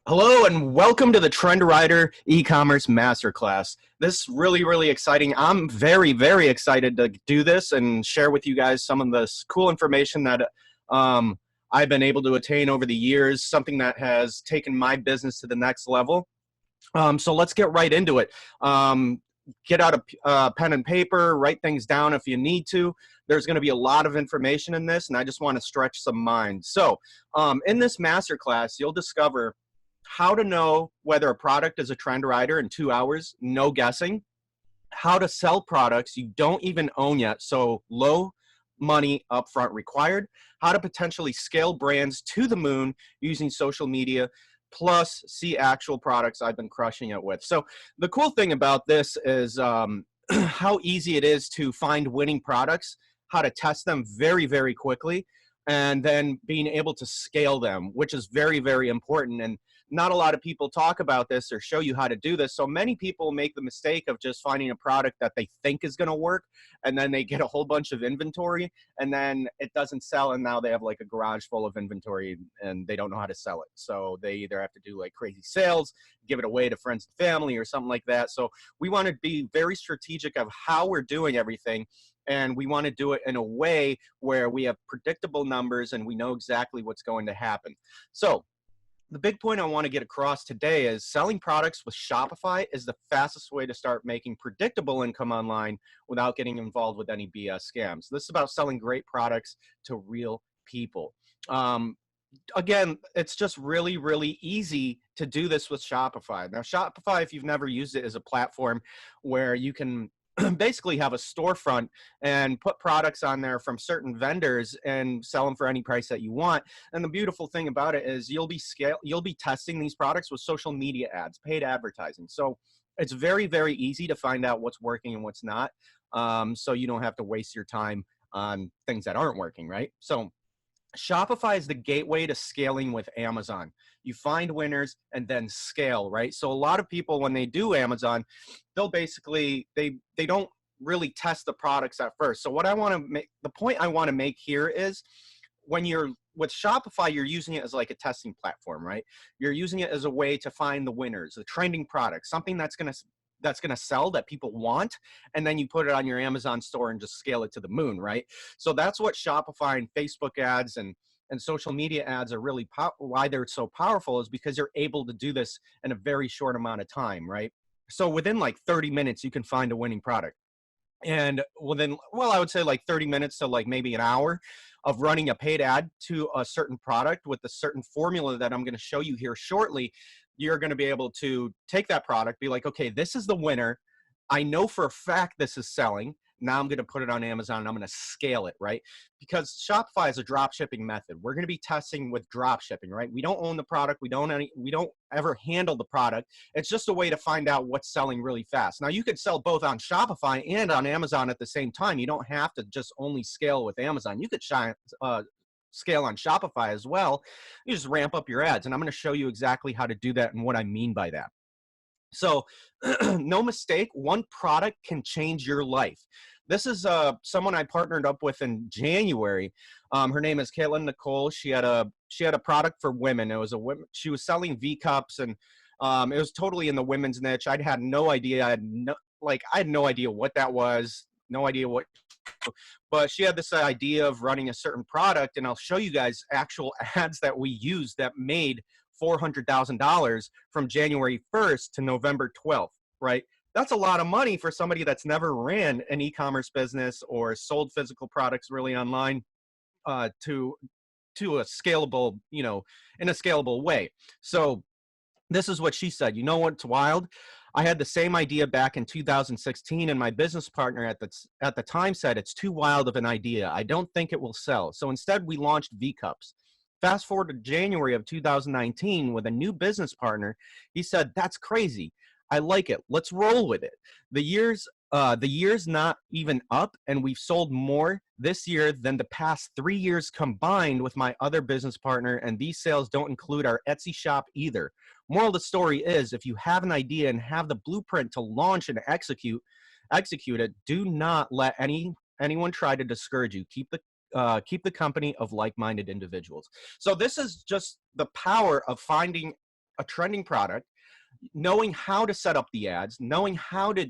Hello and welcome to the Trend Rider e-commerce masterclass. This is really exciting. I'm very excited to do this and share with you guys some of this cool information that I've been able to attain over the years, something that has taken my business to the next level. So let's get right into it. Get out a pen and paper, write things down if you need to. There's going to be a lot of information in this, and I just want to stretch some minds. So in this masterclass, you'll discover how to know whether a product is a trend rider in 2 hours, no guessing, how to sell products you don't even own yet, so low money upfront required, how to potentially scale brands to the moon using social media, plus see actual products I've been crushing it with. So the cool thing about this is how easy it is to find winning products, how to test them very quickly, and then being able to scale them, which is very important. And not a lot of people talk about this or show you how to do this. So many people make the mistake of just finding a product that they think is going to work, and then they get a whole bunch of inventory, and then it doesn't sell, and now they have like a garage full of inventory and they don't know how to sell it. So they either have to do like crazy sales, give it away to friends and family or something like that. So we want to be very strategic of how we're doing everything, and we want to do it in a way where we have predictable numbers and we know exactly what's going to happen. So the big point I want to get across today is selling products with Shopify is the fastest way to start making predictable income online without getting involved with any BS scams. This is about selling great products to real people. Again, it's just really easy to do this with Shopify. Now, Shopify, if you've never used it, is a platform where you can basically have a storefront and put products on there from certain vendors and sell them for any price that you want. And the beautiful thing about it is you'll be testing these products with social media ads, paid advertising. So it's very easy to find out what's working and what's not. So you don't have to waste your time on things that aren't working, right? So Shopify is the gateway to scaling with Amazon. You find winners and then scale, right? So a lot of people, when they do Amazon, they'll basically, they don't really test the products at first. So what I want to make, the point I want to make here is when you're with Shopify, you're using it as like a testing platform, right? You're using it as a way to find the winners, the trending products, something that's gonna sell that people want, and then you put it on your Amazon store and just scale it to the moon, right? So that's what Shopify and Facebook ads and social media ads are really why they're so powerful, is because you're able to do this in a very short amount of time, right? So within like 30 minutes, you can find a winning product. And within, well, I would say like 30 minutes to like maybe an hour of running a paid ad to a certain product with a certain formula that I'm going to show you here shortly, you're going to be able to take that product, be like, okay, this is the winner. I know for a fact this is selling. Now I'm going to put it on Amazon and I'm going to scale it, right? Because Shopify is a drop shipping method. We're going to be testing with drop shipping, right? We don't own the product. We don't ever handle the product. It's just a way to find out what's selling really fast. Now you could sell both on Shopify and on Amazon at the same time. You don't have to just only scale with Amazon. You could scale on Shopify as well. You just ramp up your ads, and I'm going to show you exactly how to do that and what I mean by that. So no mistake, one product can change your life. This is someone I partnered up with in January. Her name is Caitlin Nicole. She had a product for women. It was she was selling V cups, and it was totally in the women's niche. I had no idea. I had no idea what that was. No idea what, but she had this idea of running a certain product, and I'll show you guys actual ads that we used that made $400,000 from January 1st to November 12th, right? That's a lot of money for somebody that's never ran an e-commerce business or sold physical products really online to a scalable, in a scalable way. So this is what she said. You know what's wild? I had the same idea back in 2016, and my business partner at the time said it's too wild of an idea. I don't think it will sell. So instead, we launched V Cups. Fast forward to January of 2019 with a new business partner. He said, "That's crazy. I like it. Let's roll with it." The year's not even up, and we've sold more this year than the past 3 years combined with my other business partner, and these sales don't include our Etsy shop either. Moral of the story is, if you have an idea and have the blueprint to launch and execute it, do not let anyone try to discourage you. Keep the company of like-minded individuals. So this is just the power of finding a trending product, knowing how to set up the ads, knowing how to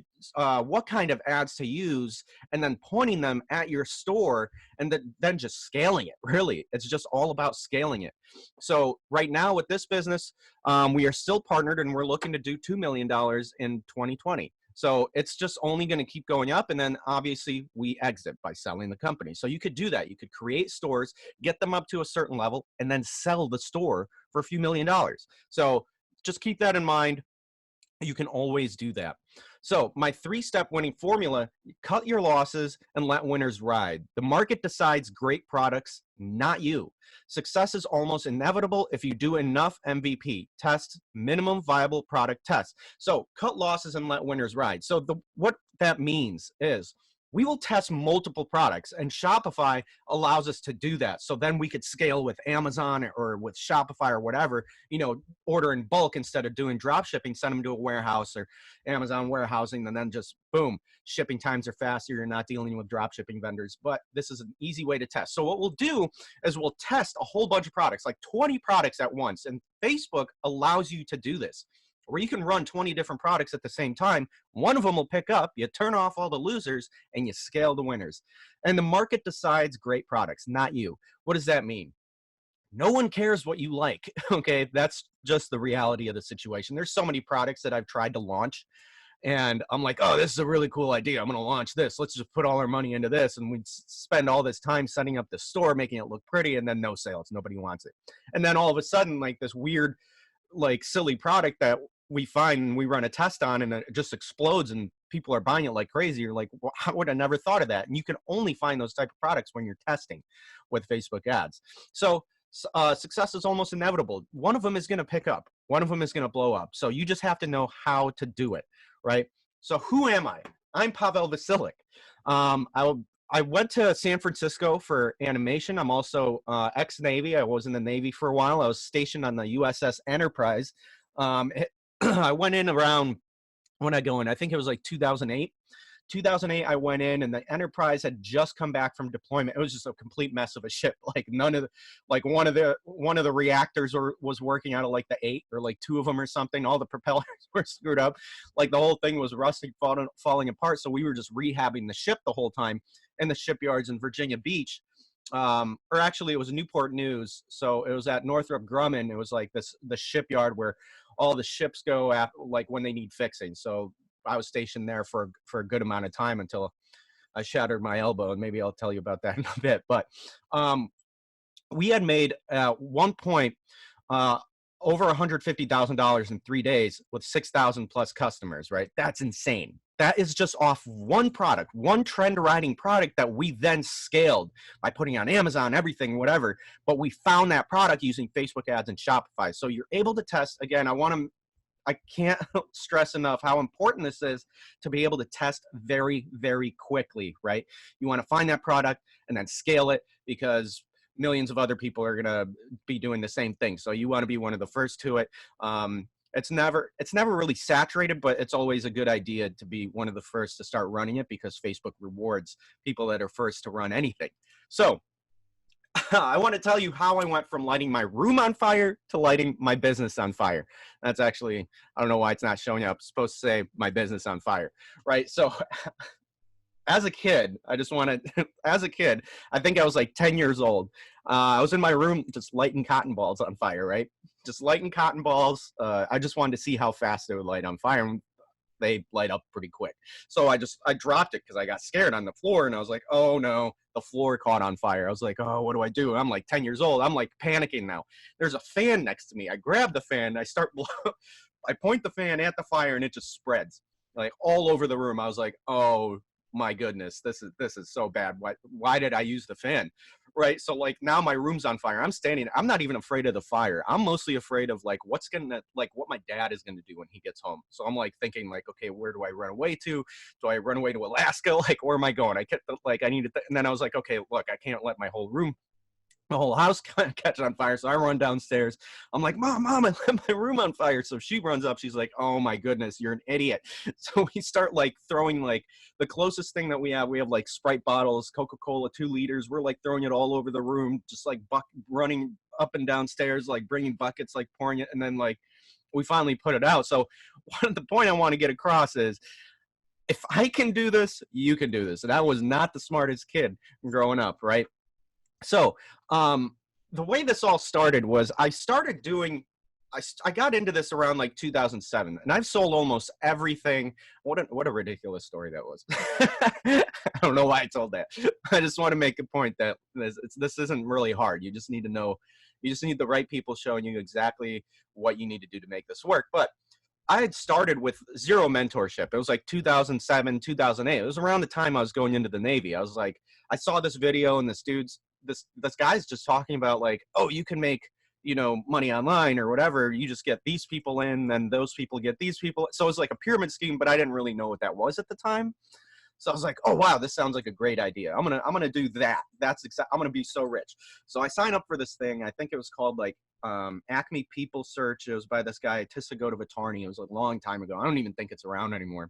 what kind of ads to use, and then pointing them at your store, and then just scaling it. Really, it's just all about scaling it. So right now with this business, we are still partnered, and we're looking to do $2 million in 2020. So it's just only going to keep going up. And then obviously we exit by selling the company. So you could do that. You could create stores, get them up to a certain level, and then sell the store for a few $1 million. So just keep that in mind. You can always do that. So my 3-step winning formula: cut your losses and let winners ride. The market decides great products, not you. Success is almost inevitable if you do enough MVP tests, minimum viable product tests. So cut losses and let winners ride. So what that means is we will test multiple products, and Shopify allows us to do that. So then we could scale with Amazon or with Shopify or whatever, order in bulk instead of doing drop shipping, send them to a warehouse or Amazon warehousing, and then just boom, shipping times are faster. You're not dealing with drop shipping vendors, but this is an easy way to test. So what we'll do is we'll test a whole bunch of products, like 20 products at once. And Facebook allows you to do this, where you can run 20 different products at the same time. One of them will pick up, you turn off all the losers, and you scale the winners. And the market decides great products, not you. What does that mean? No one cares what you like, okay? That's just the reality of the situation. There's so many products that I've tried to launch, and I'm like, oh, this is a really cool idea. I'm going to launch this. Let's just put all our money into this. And we spend all this time setting up the store, making it look pretty, and then no sales. Nobody wants it. And then all of a sudden, like this weird, like silly product that we find and we run a test on, and it just explodes and people are buying it like crazy. You're like, well, I would have never thought of that. And you can only find those type of products when you're testing with Facebook ads. So success is almost inevitable. One of them is going to pick up. One of them is going to blow up. So you just have to know how to do it, right? So who am I? I'm Pavel Vasilik. I went to San Francisco for animation. I'm also ex-Navy. I was in the Navy for a while. I was stationed on the USS Enterprise. I went in around, when I go in, I think it was like 2008. 2008, I went in, and the Enterprise had just come back from deployment. It was just a complete mess of a ship. Like one of the reactors was working out of like the 8, or like 2 of them or something. All the propellers were screwed up. Like the whole thing was rusting, falling apart. So we were just rehabbing the ship the whole time in the shipyards in Virginia Beach. Or actually it was Newport News. So it was at Northrop Grumman. It was like the shipyard where all the ships go at, like when they need fixing. So I was stationed there for a good amount of time until I shattered my elbow, and maybe I'll tell you about that in a bit. But we had made at one point over $150,000 in 3 days with 6,000 plus customers, right? That's insane. That is just off one product, one trend riding product that we then scaled by putting on Amazon, everything, whatever. But we found that product using Facebook ads and Shopify. So you're able to test. Again, I can't stress enough how important this is to be able to test very, very quickly, right? You want to find that product and then scale it, because millions of other people are going to be doing the same thing. So you want to be one of the first to it. It's never really saturated, but it's always a good idea to be one of the first to start running it, because Facebook rewards people that are first to run anything. So I want to tell you how I went from lighting my room on fire to lighting my business on fire. That's actually, I don't know why it's not showing up. It's supposed to say my business on fire, right? So as a kid, I think I was like 10 years old. I was in my room just lighting cotton balls on fire, right? Just lighting cotton balls. I just wanted to see how fast they would light on fire. And they light up pretty quick. So I dropped it because I got scared on the floor, and I was like, oh no, the floor caught on fire. I was like, oh, what do I do? I'm like 10 years old. I'm like panicking now. There's a fan next to me. I grab the fan. I point the fan at the fire, and it just spreads like all over the room. I was like, oh my goodness, this is so bad. Why did I use the fan? Right. So like now my room's on fire. I'm not even afraid of the fire. I'm mostly afraid of like what my dad is going to do when he gets home. So I'm like thinking like, okay, where do I run away to? Do I run away to Alaska? Like, where am I going? And then I was like, okay, look, I can't let my whole house catch on fire. So I run downstairs. I'm like, Mom, I lit my room on fire. So she runs up. She's like, oh my goodness, you're an idiot. So we start like throwing like the closest thing that we have like Sprite bottles, Coca-Cola 2 liters. We're like throwing it all over the room, just like running up and down stairs, like bringing buckets, like pouring it, and then like we finally put it out. So the point I want to get across is, if I can do this, you can do this. And I was not the smartest kid growing up, right? So the way this all started was I started doing, I got into this around like 2007, and I've sold almost everything. What a ridiculous story that was. I don't know why I told that. I just want to make a point that this isn't really hard. You just need to know, you just need the right people showing you exactly what you need to do to make this work. But I had started with zero mentorship. It was like 2007, 2008. It was around the time I was going into the Navy. I was like, I saw this video, and this guy's just talking about like, oh, you can make, you know, money online or whatever. You just get these people in, then those people get these people. So it was like a pyramid scheme, but I didn't really know what that was at the time. So I was like, oh wow, this sounds like a great idea. I'm gonna do that. I'm gonna be so rich. So I signed up for this thing. I think it was called like Acme People Search. It was by this guy Tissagoda Vitarni. It was a long time ago. I don't even think it's around anymore.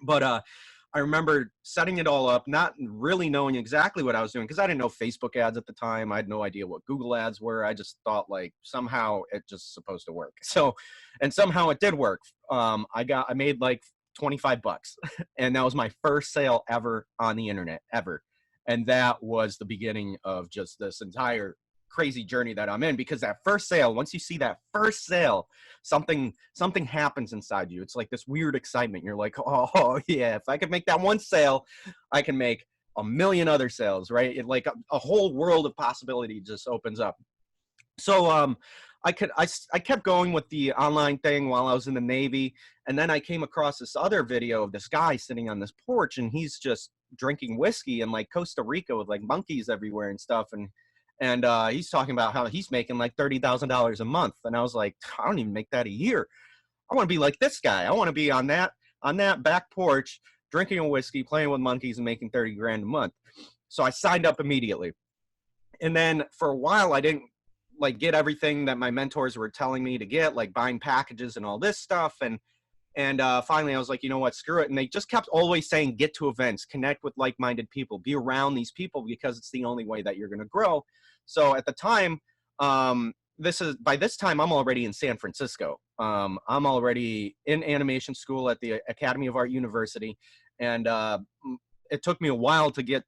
But I remember setting it all up, not really knowing exactly what I was doing, because I didn't know Facebook ads at the time. I had no idea what Google ads were. I just thought like somehow it just supposed to work. So, and somehow it did work. I made like 25 bucks, and that was my first sale ever on the internet, ever. And that was the beginning of just this entire crazy journey that I'm in, because that first sale, once you see that first sale, something happens inside you. It's like this weird excitement. You're like, oh yeah, if I could make that one sale, I can make a million other sales, right? It, like a whole world of possibility just opens up. So I kept going with the online thing while I was in the Navy, and then I came across this other video of this guy sitting on this porch, and he's just drinking whiskey in like Costa Rica with like monkeys everywhere and stuff, and he's talking about how he's making like $30,000 a month, and I was like, I don't even make that a year. I want to be like this guy. I want to be on that back porch drinking a whiskey, playing with monkeys, and making 30 grand a month. So I signed up immediately, and then for a while I didn't like get everything that my mentors were telling me to get, like buying packages and all this stuff. And finally I was like, you know what, screw it. And they just kept always saying, get to events, connect with like-minded people, be around these people, because it's the only way that you're going to grow. So at the time, by this time I'm already in San Francisco. I'm already in animation school at the Academy of Art University. And it took me a while to get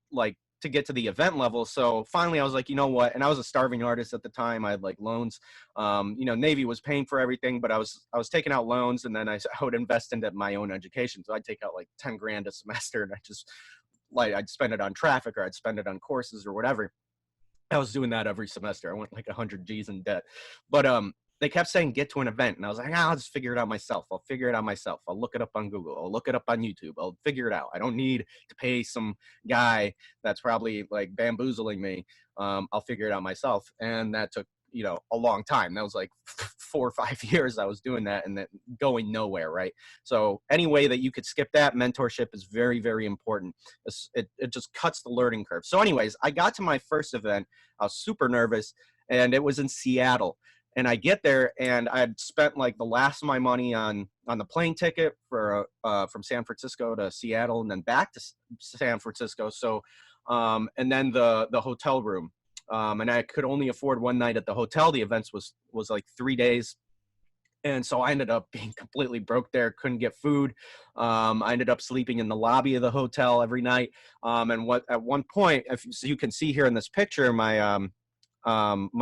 to the event level. So finally I was like, you know what? And I was a starving artist at the time. I had like loans. You know, Navy was paying for everything, but I was taking out loans, and then I would invest into my own education. So I'd take out like 10 grand a semester, and I'd spend it on traffic, or I'd spend it on courses or whatever. I was doing that every semester. I went like 100 G's in debt. But they kept saying, get to an event. And I was like, I'll just figure it out myself. I'll figure it out myself. I'll look it up on Google. I'll look it up on YouTube. I'll figure it out. I don't need to pay some guy that's probably like bamboozling me. I'll figure it out myself. And that took, you know, a long time. That was like 4 or 5 years I was doing that, and then going nowhere, right? So any way that you could skip that, mentorship is very, very important. It just cuts the learning curve. So anyways, I got to my first event. I was super nervous, and it was in Seattle. And I get there, and I had spent like the last of my money on the plane ticket for from San Francisco to Seattle, and then back to San Francisco. So, and then the hotel room, and I could only afford one night at the hotel. The events was like 3 days, and so I ended up being completely broke there. Couldn't get food. I ended up sleeping in the lobby of the hotel every night. And at one point, so you can see here in this picture, my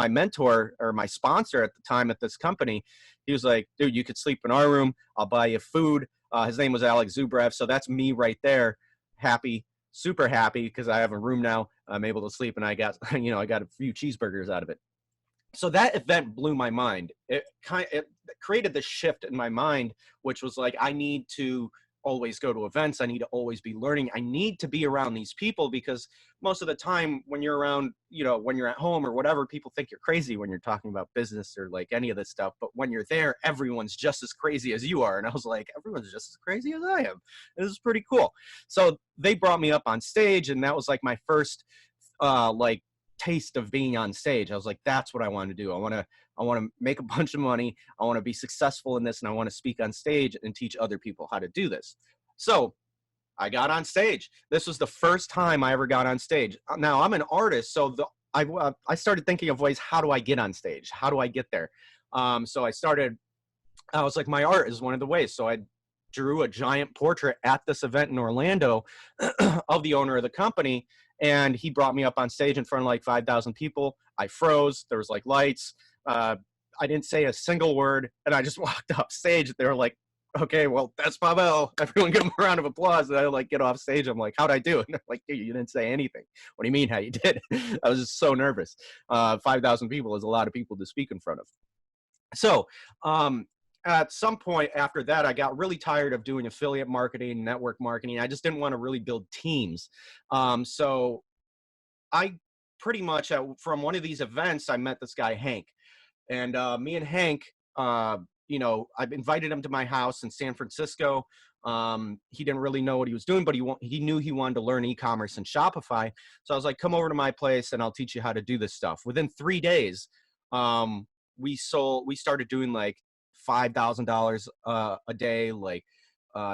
mentor, or my sponsor at the time at this company, he was like, dude, you could sleep in our room. I'll buy you food. His name was Alex Zubrev. So that's me right there. Happy, super happy, because I have a room now. I'm able to sleep, and I got, you know, I got a few cheeseburgers out of it. So that event blew my mind. It created this shift in my mind, which was like, I need to always go to events. I need to always be learning. I need to be around these people, because most of the time when you're around, you know, when you're at home or whatever, people think you're crazy when you're talking about business or like any of this stuff. But when you're there, everyone's just as crazy as you are. And I was like, everyone's just as crazy as I am. This is pretty cool. So they brought me up on stage, and that was like my first like taste of being on stage. I was like, that's what I want to do. I want to make a bunch of money. I want to be successful in this, and I want to speak on stage and teach other people how to do this. So I got on stage. This was the first time I ever got on stage. Now I'm an artist, so I started thinking of ways, how do I get on stage? How do I get there? So I was like, my art is one of the ways. So I drew a giant portrait at this event in Orlando of the owner of the company. And he brought me up on stage in front of like 5,000 people. I froze. There was like lights. I didn't say a single word. And I just walked off stage. They were like, okay, well, that's Pavel. Everyone give him a round of applause. And I like get off stage. I'm like, how'd I do? And they're like, dude, you didn't say anything. What do you mean how you did? I was just so nervous. 5,000 people is a lot of people to speak in front of. So at some point after that, I got really tired of doing affiliate marketing, network marketing. I just didn't want to really build teams. So I pretty much, from one of these events, I met this guy, Hank. And me and Hank, you know, I've invited him to my house in San Francisco. He didn't really know what he was doing, but he knew he wanted to learn e-commerce and Shopify. So I was like, come over to my place and I'll teach you how to do this stuff. Within 3 days, we started doing like $5,000 a day. Like,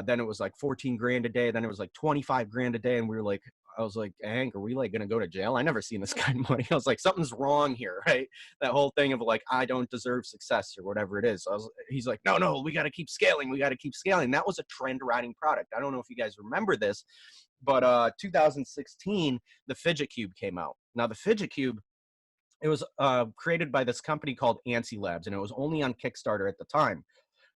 then it was like 14 grand a day. Then it was like 25 grand a day. And we were like, I was like, Hank, are we like going to go to jail? I never seen this kind of money. I was like, something's wrong here, right? That whole thing of like, I don't deserve success or whatever it is. He's like, no, we got to keep scaling. We got to keep scaling. That was a trend riding product. I don't know if you guys remember this, but 2016, the Fidget Cube came out. Now the Fidget Cube, it was created by this company called Ansi Labs, and it was only on Kickstarter at the time.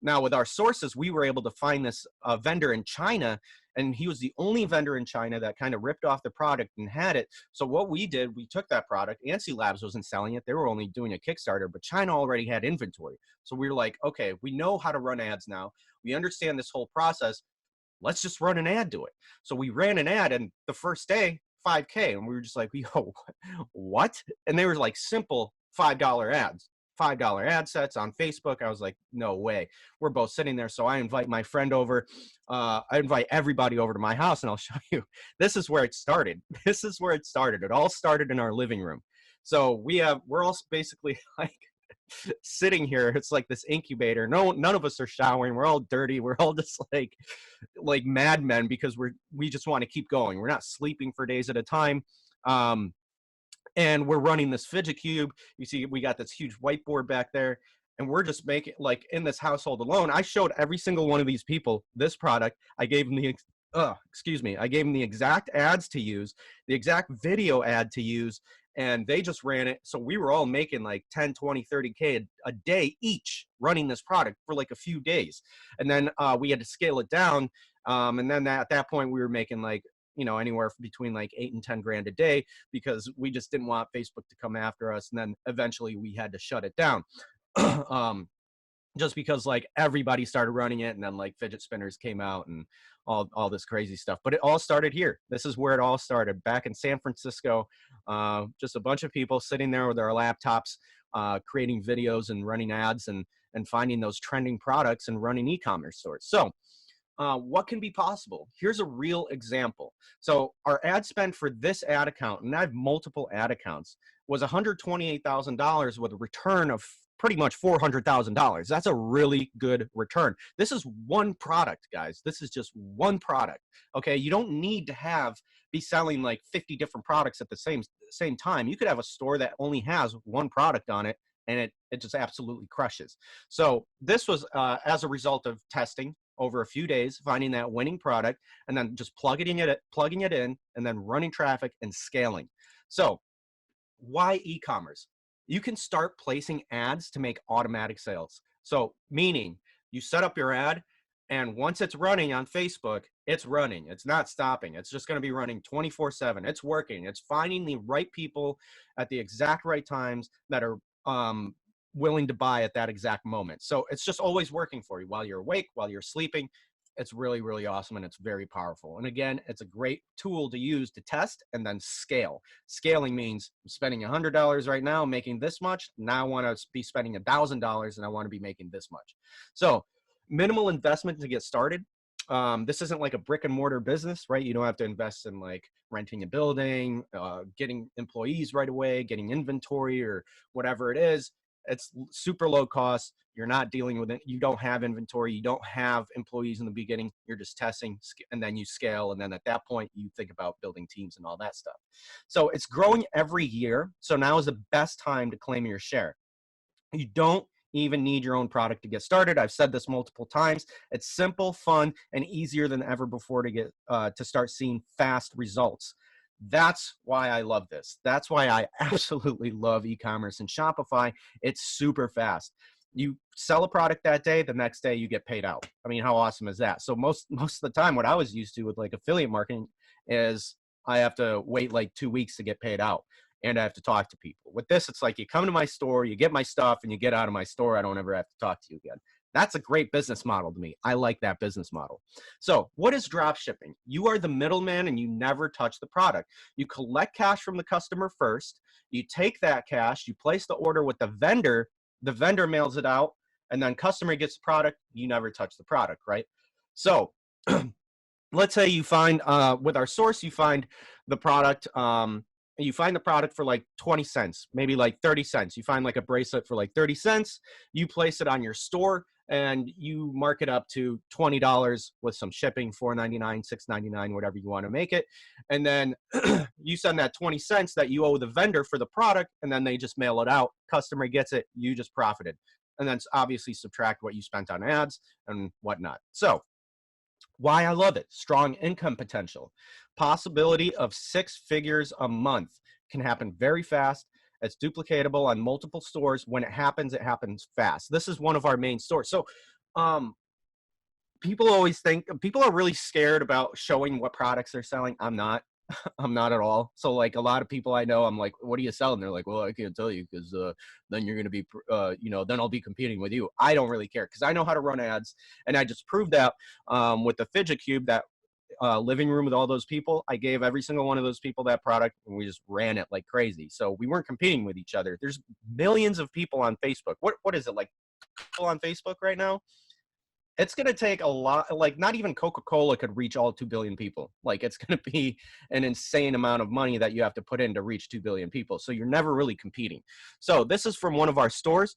Now, with our sources, we were able to find this vendor in China, and he was the only vendor in China that kind of ripped off the product and had it. So what we did, we took that product. Ansi Labs wasn't selling it. They were only doing a Kickstarter, but China already had inventory. So we were like, okay, we know how to run ads now. We understand this whole process. Let's just run an ad to it. So we ran an ad, and the first day, 5K. And we were just like, yo, what? And they were like simple $5 ads. $5 ad sets on Facebook. I was like, no way. We're both sitting there. So I invite my friend over. I invite everybody over to my house, and I'll show you. This is where it started. This is where it started. It all started in our living room. So we're all basically like sitting here. It's like this incubator. None of us are showering. We're all dirty. We're all just like madmen because we just want to keep going. We're not sleeping for days at a time. And we're running this Fidget Cube. You see, we got this huge whiteboard back there, and we're just making, like, in this household alone, I showed every single one of these people this product. I gave them I gave them the exact ads to use, the exact video ad to use, and they just ran it. So we were all making like 10, 20, 30K a day each running this product for like a few days. And then we had to scale it down. And then at that point, we were making like, you know, anywhere between like 8 and 10 grand a day, because we just didn't want Facebook to come after us. And then eventually we had to shut it down. Just because like everybody started running it, and then like fidget spinners came out and all this crazy stuff. But it all started here. This is where it all started, back in San Francisco. Just a bunch of people sitting there with their laptops, creating videos and running ads and finding those trending products and running e-commerce stores. So what can be possible? Here's a real example. So our ad spend for this ad account, and I have multiple ad accounts, was $128,000 with a return of pretty much $400,000. That's a really good return. This is one product, guys. This is just one product. Okay, you don't need to be selling like 50 different products at the same time. You could have a store that only has one product on it, and it just absolutely crushes. So this was as a result of testing over a few days, finding that winning product, and then just plugging it in, and then running traffic and scaling. So why e-commerce? You can start placing ads to make automatic sales. So meaning you set up your ad, and once it's running on Facebook, it's running. It's not stopping. It's just going to be running 24/7. It's working. It's finding the right people at the exact right times that are willing to buy at that exact moment. So it's just always working for you while you're awake, while you're sleeping. It's really, really awesome, and it's very powerful. And again, it's a great tool to use to test and then scale. Scaling means I'm spending $100 right now, making this much. Now I want to be spending $1,000, and I want to be making this much. So minimal investment to get started. This isn't like a brick and mortar business, right? You don't have to invest in like renting a building, getting employees right away, getting inventory or whatever it is. It's super low cost, You're not dealing with it. You don't have inventory. You don't have employees in the beginning. You're just testing, and then you scale. And then at that point, you think about building teams and all that stuff. So it's growing every year. So now is the best time to claim your share. You don't even need your own product to get started. I've said this multiple times. It's simple, fun, and easier than ever before to get to start seeing fast results. That's why I love this. That's why I absolutely love e-commerce and Shopify. It's super fast. You sell a product that day, the next day you get paid out. I mean, how awesome is that? So most of the time, what I was used to with like affiliate marketing is I have to wait like 2 weeks to get paid out, and I have to talk to people. With this, it's like you come to my store, you get my stuff, and you get out of my store. I don't ever have to talk to you again. That's a great business model to me. I like that business model. So what is drop shipping? You are the middleman and you never touch the product. You collect cash from the customer first. You take that cash, you place the order with the vendor mails it out, and then customer gets the product. You never touch the product, right? So let's say you find, with our source, you find the product, for like 20 cents, maybe like 30 cents. You find like a bracelet for like 30 cents. You place it on your store and you mark it up to $20 with some shipping, $4.99, $6.99, whatever you want to make it. And then you send that 20 cents that you owe the vendor for the product, and then they just mail it out. Customer gets it, you just profited. And then obviously subtract what you spent on ads and whatnot. So why I love it: strong income potential, possibility of 6 figures a month, can happen very fast. It's duplicatable on multiple stores. When it happens fast. This is one of our main stores. So people always think, people are really scared about showing what products they're selling. I'm not. I'm not at all. So like a lot of people I know, I'm like, what are you selling? They're like, well, I can't tell you because then you're going to be, then I'll be competing with you. I don't really care because I know how to run ads. And I just proved that with the Fidget Cube, that living room with all those people. I gave every single one of those people that product, and we just ran it like crazy. So we weren't competing with each other. There's millions of people on Facebook. What is it, like people on Facebook right now? It's going to take a lot, like not even Coca-Cola could reach all 2 billion people. Like it's going to be an insane amount of money that you have to put in to reach 2 billion people. So you're never really competing. So this is from one of our stores,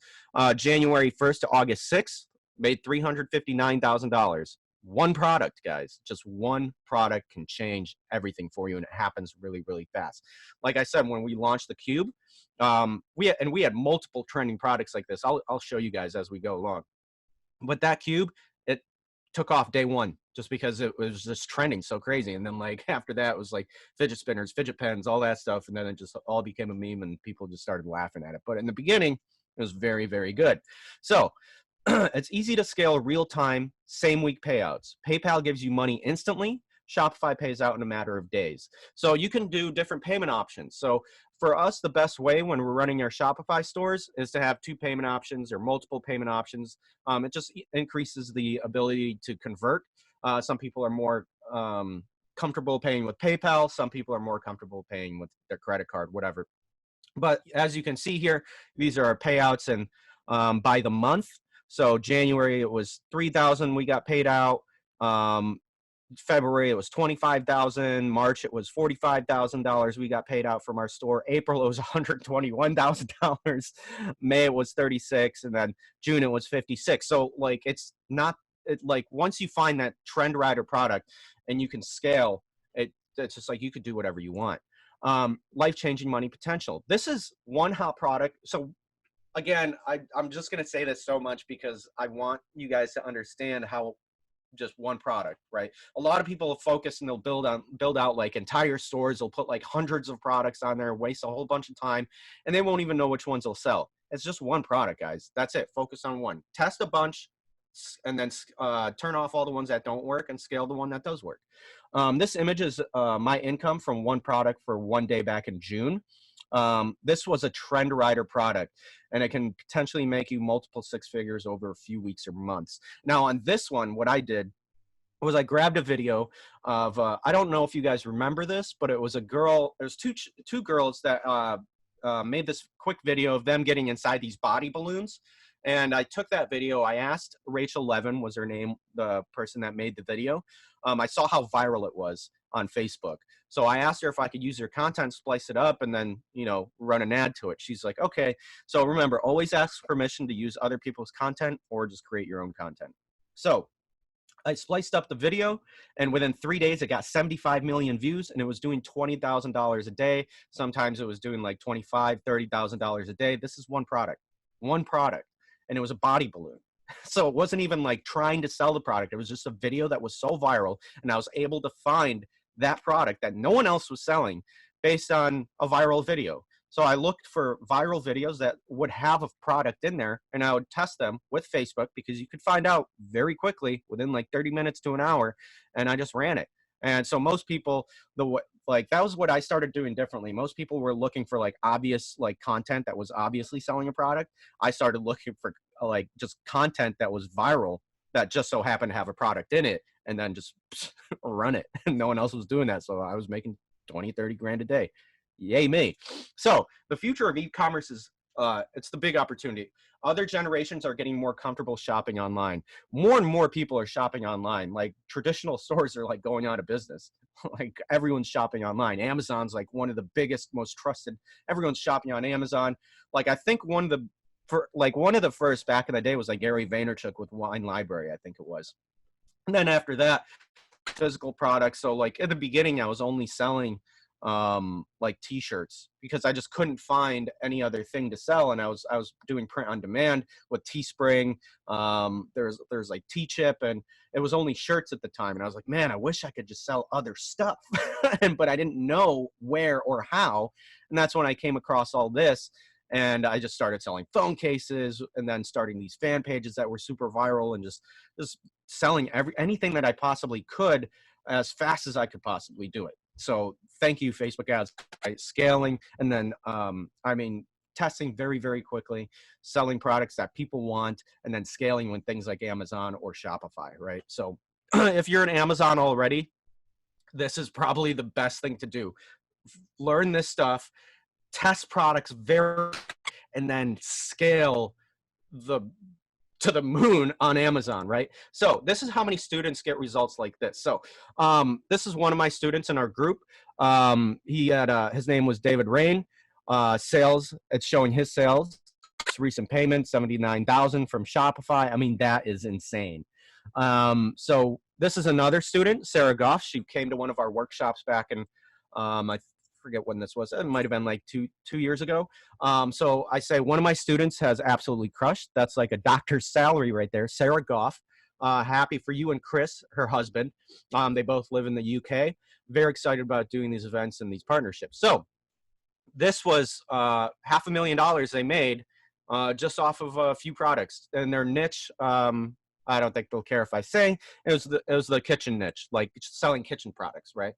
January 1st to August 6th, made $359,000. One product, guys, just one product can change everything for you, and it happens really, really fast. Like I said, when we launched the Cube, we had multiple trending products like this. I'll show you guys as we go along. But that Cube, it took off day one just because it was just trending so crazy. And then like after that, it was like fidget spinners, fidget pens, all that stuff. And then it just all became a meme and people just started laughing at it. But in the beginning, it was very, very good. So it's easy to scale real-time, same-week payouts. PayPal gives you money instantly. Shopify pays out in a matter of days. So you can do different payment options. So for us, the best way when we're running our Shopify stores is to have 2 payment options or multiple payment options. It just increases the ability to convert. Some people are more comfortable paying with PayPal. Some people are more comfortable paying with their credit card, whatever. But as you can see here, these are our payouts and by the month. So January, it was $3,000 we got paid out. February, it was $25,000. March, it was $45,000 we got paid out from our store. April, it was $121,000. May, it was $36,000, and then June, it was $56,000. So like like once you find that trend rider product and you can scale it, it's just like you could do whatever you want. Life-changing money potential. This is one hot product. So again, I'm just going to say this so much because I want you guys to understand how just one product, right? A lot of people focus and they'll build out like entire stores. They'll put like hundreds of products on there, waste a whole bunch of time, and they won't even know which ones they'll sell. It's just one product, guys. That's it. Focus on one. Test a bunch, and then turn off all the ones that don't work and scale the one that does work. This image is my income from one product for one day back in June. This was a trend rider product, and it can potentially make you multiple 6 figures over a few weeks or months. Now on this one, what I did was I grabbed a video of, I don't know if you guys remember this, but it was a girl, there's two girls that made this quick video of them getting inside these body balloons. And I took that video. I asked Rachel Levin, was her name, the person that made the video. I saw how viral it was on Facebook. So I asked her if I could use her content, splice it up, and then, you know, run an ad to it. She's like, okay. So remember, always ask permission to use other people's content or just create your own content. So I spliced up the video, and within 3 days, it got 75 million views, and it was doing $20,000 a day. Sometimes it was doing like $25,000, $30,000 a day. This is one product, and it was a body balloon. So it wasn't even like trying to sell the product. It was just a video that was so viral, and I was able to find that product that no one else was selling based on a viral video. So I looked for viral videos that would have a product in there, and I would test them with Facebook because you could find out very quickly within like 30 minutes to an hour, and I just ran it. And so most people, like that was what I started doing differently. Most people were looking for like obvious like content that was obviously selling a product. I started looking for like just content that was viral that just so happened to have a product in it, and then just run it. And no one else was doing that, so I was making 20, 30 grand a day. Yay me. So the future of e-commerce is it's the big opportunity. Other generations are getting more comfortable shopping online. More and more people are shopping online. Like traditional stores are like going out of business. Like everyone's shopping online. Amazon's like one of the biggest, most trusted. Everyone's shopping on Amazon. Like I think one of the first back in the day was like Gary Vaynerchuk with Wine Library, I think it was. And then after that, physical products. So like in the beginning, I was only selling like t-shirts because I just couldn't find any other thing to sell, and I was doing print on demand with Teespring. There's like T-Chip, and it was only shirts at the time, and I was like, man, I wish I could just sell other stuff. But I didn't know where or how, and that's when I came across all this, and I just started selling phone cases, and then starting these fan pages that were super viral, and just selling anything that I possibly could as fast as I could possibly do it. So thank you, Facebook ads, scaling, and then testing very, very quickly, selling products that people want, and then scaling when things like Amazon or Shopify, right? So if you're in Amazon already, this is probably the best thing to do. Learn this stuff, test products and then scale to the moon on Amazon, right? So this is how many students get results like this. So this is one of my students in our group. He had his name was David Rain. Sales, it's showing his sales. Recent payment, 79,000 from Shopify. I mean, that is insane. So this is another student, Sarah Goff. She came to one of our workshops back in I forget when this was. It might have been like two years ago. So I say one of my students has absolutely crushed. That's like a doctor's salary right there. Sarah Goff. Happy for you and Chris, her husband. They both live in the UK. Very excited about doing these events and these partnerships. So this was $500,000 they made just off of a few products, and their niche. I don't think they'll care if I say it was the kitchen niche, like selling kitchen products, right?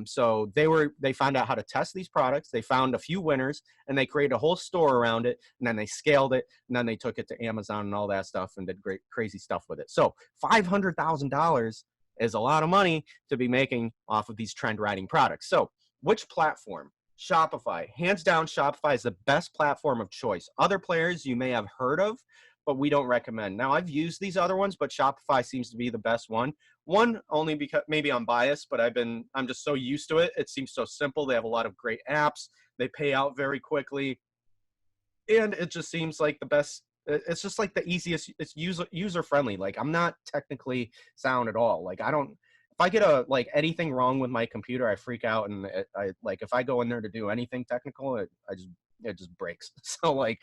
So they found out how to test these products. They found a few winners, and they created a whole store around it, and then they scaled it, and then they took it to Amazon and all that stuff and did great, crazy stuff with it. So $500,000 is a lot of money to be making off of these trend riding products. So which platform? Shopify. Hands down, Shopify is the best platform of choice. Other players you may have heard of, but we don't recommend. Now, I've used these other ones, but Shopify seems to be the best one. One, only because maybe I'm biased, but I'm just so used to it. It seems so simple. They have a lot of great apps. They pay out very quickly. And it just seems like the best. It's just like the easiest. It's user friendly. Like, I'm not technically sound at all. Like, if I get anything wrong with my computer, I freak out, and if I go in there to do anything technical, it just breaks. So like,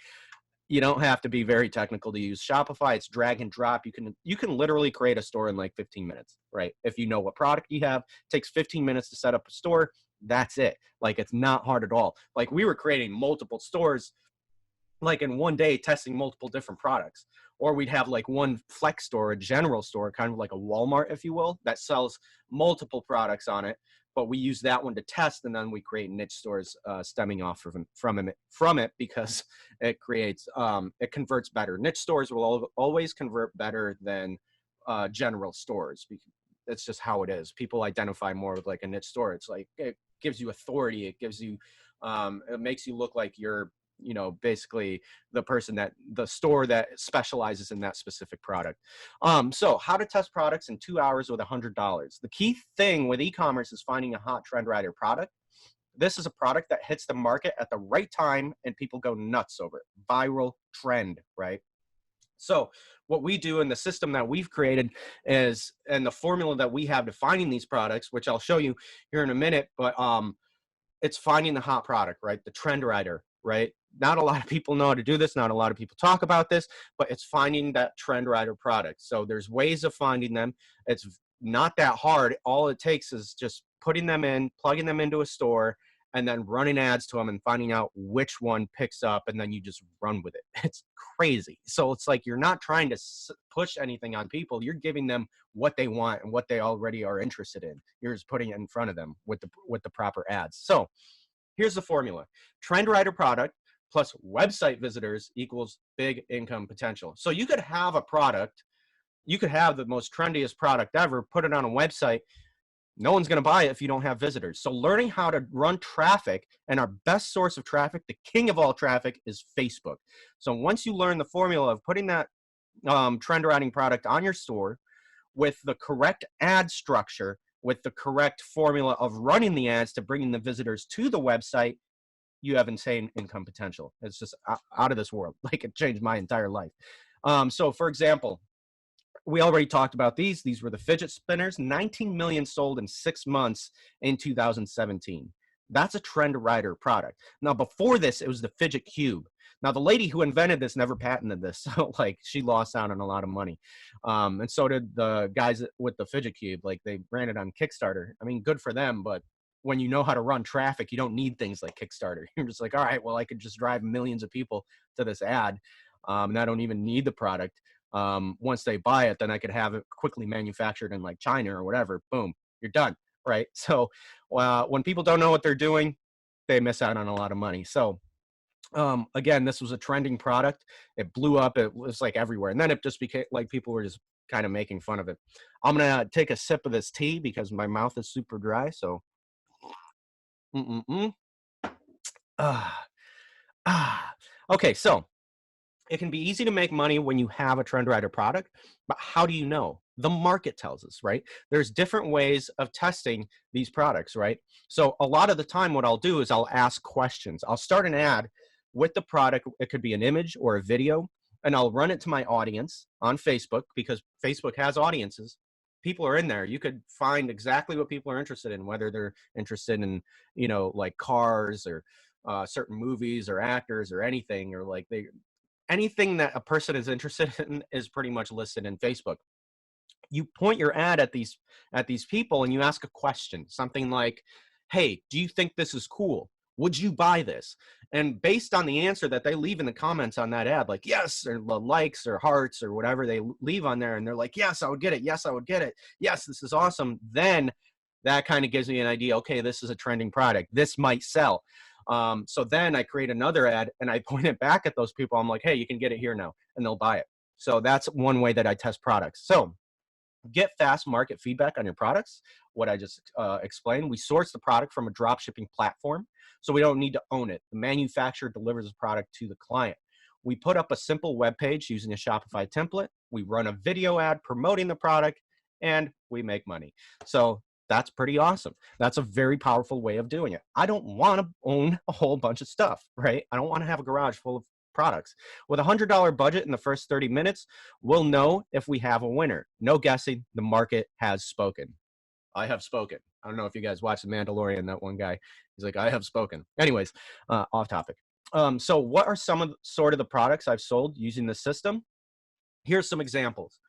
you don't have to be very technical to use Shopify. It's drag and drop. You can literally create a store in like 15 minutes, right? If you know what product you have, it takes 15 minutes to set up a store. That's it. Like, it's not hard at all. Like, we were creating multiple stores like in one day, testing multiple different products. Or we'd have like one flex store, a general store, kind of like a Walmart, if you will, that sells multiple products on it. But we use that one to test, and then we create niche stores stemming off from it because it creates it converts better. Niche stores will always convert better than general stores. It's just how it is. People identify more with like a niche store. It's like it gives you authority. It gives you it makes you look like you're you know, basically the store that specializes in that specific product. So how to test products in 2 hours with $100. The key thing with e-commerce is finding a hot trend rider product. This is a product that hits the market at the right time and people go nuts over it. Viral trend, right? So what we do in the system that we've created is, and the formula that we have to finding these products, which I'll show you here in a minute, but it's finding the hot product, right? The trend rider, right? Not a lot of people know how to do this. Not a lot of people talk about this, but it's finding that trend rider product. So there's ways of finding them. It's not that hard. All it takes is just putting them in, plugging them into a store, and then running ads to them and finding out which one picks up, and then you just run with it. It's crazy. So it's like you're not trying to push anything on people. You're giving them what they want and what they already are interested in. You're just putting it in front of them with the proper ads. So here's the formula. Trend rider product plus website visitors equals big income potential. So you could have a product, you could have the most trendiest product ever, put it on a website. No one's going to buy it if you don't have visitors. So learning how to run traffic, and our best source of traffic, the king of all traffic, is Facebook. So once you learn the formula of putting that trend riding product on your store with the correct ad structure, with the correct formula of running the ads to bringing the visitors to the website, you have insane income potential. It's just out of this world. Like, it changed my entire life. So for example, we already talked about these. These were the fidget spinners, 19 million sold in 6 months in 2017. That's a trend rider product. Now, before this, it was the fidget cube. Now, the lady who invented this never patented this. So, like, she lost out on a lot of money. And so did the guys with the fidget cube. Like, they ran it on Kickstarter. I mean, good for them, but when you know how to run traffic, you don't need things like Kickstarter. You're just like, all right, well, I could just drive millions of people to this ad, and I don't even need the product. Once they buy it, then I could have it quickly manufactured in like China or whatever. Boom, you're done, right? So when people don't know what they're doing, they miss out on a lot of money. So again, this was a trending product. It blew up. It was like everywhere. And then it just became like people were just kind of making fun of it. I'm going to take a sip of this tea because my mouth is super dry. So, okay, so it can be easy to make money when you have a trend rider product, but how do you know? The market tells us, right? There's different ways of testing these products, right? So a lot of the time what I'll do is I'll ask questions. I'll start an ad with the product. It could be an image or a video, and I'll run it to my audience on Facebook, because Facebook has audiences. People are in there. You could find exactly what people are interested in, whether they're interested in, you know, like cars or certain movies or actors or anything, or like anything that a person is interested in is pretty much listed in Facebook. You point your ad at these people and you ask a question, something like, hey, do you think this is cool? Would you buy this? And based on the answer that they leave in the comments on that ad, like yes, or likes or hearts or whatever they leave on there, and they're like, yes, I would get it. Yes, I would get it. Yes, this is awesome. Then that kind of gives me an idea. Okay, this is a trending product. This might sell. So then I create another ad and I point it back at those people. I'm like, hey, you can get it here now, and they'll buy it. So that's one way that I test products. So get fast market feedback on your products. What I just explained, we source the product from a drop shipping platform, so we don't need to own it. The manufacturer delivers the product to the client. We put up a simple web page using a Shopify template. We run a video ad promoting the product, and we make money. So that's pretty awesome. That's a very powerful way of doing it. I don't want to own a whole bunch of stuff, right? I don't want to have a garage full of products. With a $100 budget in the first 30 minutes, we'll know if we have a winner. No guessing. The market has spoken. I have spoken. I don't know if you guys watch The Mandalorian, that one guy. He's like, I have spoken. Anyways, off topic. So what are some of the products I've sold using the system? Here's some examples.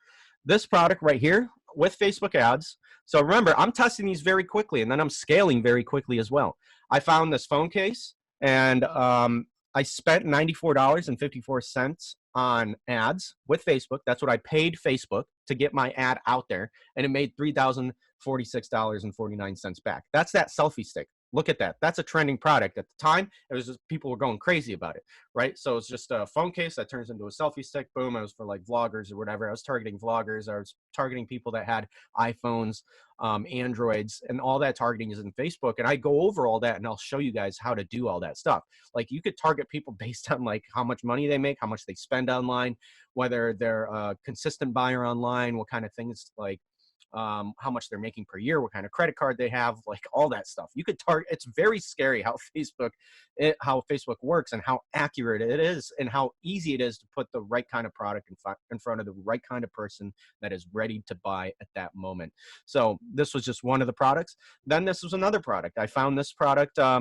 This product right here with Facebook ads. So remember, I'm testing these very quickly, and then I'm scaling very quickly as well. I found this phone case, and I spent $94.54 on ads with Facebook. That's what I paid Facebook to get my ad out there, and it made $3,046.49 back. That's that selfie stick. look at that. That's a trending product. At the time, it was just people were going crazy about it, right? So it's just a phone case that turns into a selfie stick. Boom. It was for like vloggers or whatever. I was targeting vloggers. I was targeting people that had iPhones, Androids, and all that targeting is in Facebook. And I go over all that and I'll show you guys how to do all that stuff. Like you could target people based on like how much money they make, how much they spend online, whether they're a consistent buyer online, what kind of things like how much they're making per year, what kind of credit card they have, like all that stuff. You could target. It's very scary how Facebook works and how accurate it is and how easy it is to put the right kind of product in front of the right kind of person that is ready to buy at that moment. So this was just one of the products. Then this was another product. I found this product. I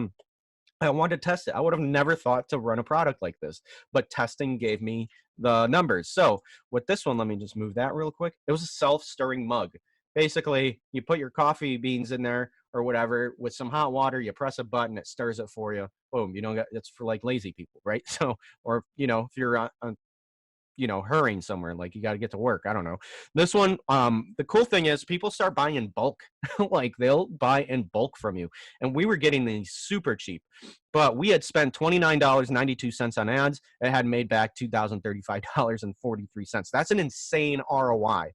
wanted to test it. I would have never thought to run a product like this, but testing gave me the numbers. So with this one, let me just move that real quick. It was a self-stirring mug. Basically, you put your coffee beans in there or whatever with some hot water, you press a button, it stirs it for you. Boom, you know, it's for like lazy people, right? So, or, you know, if you're hurrying somewhere, like you got to get to work. I don't know. This one, the cool thing is people start buying in bulk. Like they'll buy in bulk from you. And we were getting these super cheap, but we had spent $29.92 on ads. It had made back $2,035.43. That's an insane ROI.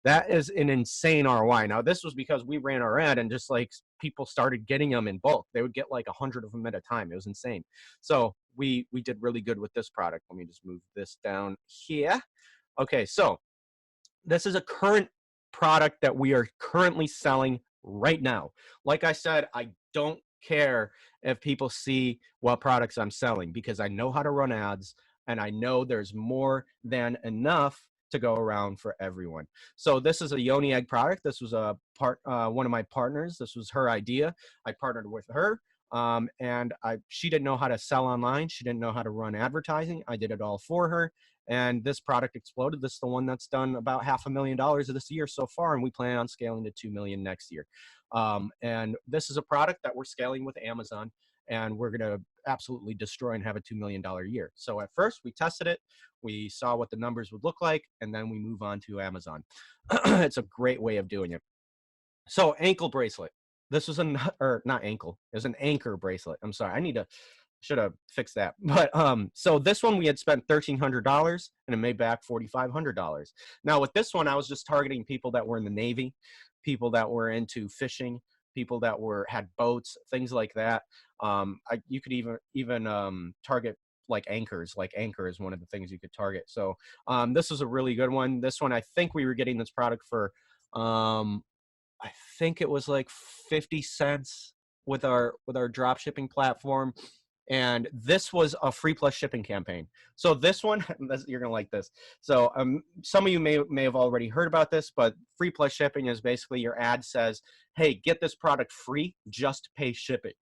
That is an insane ROI. Now, this was because we ran our ad and just like people started getting them in bulk. They would get like 100 of them at a time. It was insane. So we did really good with this product. Let me just move this down here. Okay, so this is a current product that we are currently selling right now. Like I said, I don't care if people see what products I'm selling because I know how to run ads and I know there's more than enough to go around for everyone. So this is a Yoni Egg product. This was one of my partners. This was her idea. I partnered with her. And she didn't know how to sell online. She didn't know how to run advertising. I did it all for her. And this product exploded. This is the one that's done about $500,000 this year so far. And we plan on scaling to 2 million next year. And this is a product that we're scaling with Amazon. And we're going to absolutely destroy and have a $2 million year. So at first we tested it. We saw what the numbers would look like. And then we move on to Amazon. It's a great way of doing it. So ankle bracelet. This was not ankle. It was an anchor bracelet. I'm sorry. Should have fixed that. But so this one we had spent $1,300 and it made back $4,500. Now with this one, I was just targeting people that were in the Navy, people that were into fishing, people that had boats, things like that. You could even target like anchors. Like anchor is one of the things you could target. So this was a really good one. This one, I think we were getting this product for I think it was like 50 cents with our drop shipping platform. And this was a free plus shipping campaign. So this one, you're gonna like this. So some of you may have already heard about this, but free plus shipping is basically your ad says, hey, get this product free, just pay shipping.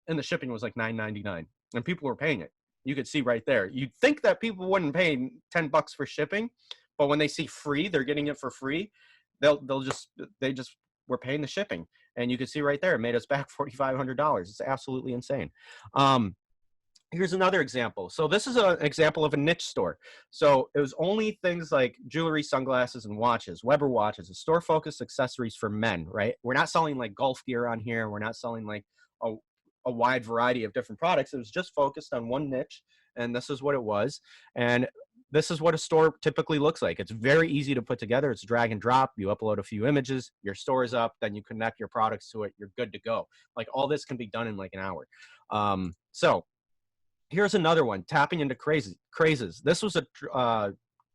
And the shipping was like $9.99 and people were paying it. You could see right there. You'd think that people wouldn't pay $10 for shipping, but when they see free, they're getting it for free. They just were paying the shipping. And you can see right there, it made us back $4,500. It's absolutely insane. Here's another example. So this is an example of a niche store. So it was only things like jewelry, sunglasses, and watches. Weber watches, a store-focused accessories for men, right? We're not selling like golf gear on here. We're not selling like a wide variety of different products. It was just focused on one niche, and this is what it was. And this is what a store typically looks like. It's very easy to put together. It's drag and drop. You upload a few images, your store is up, then you connect your products to it. You're good to go. Like all this can be done in like an hour. So here's another one, tapping into crazes. This was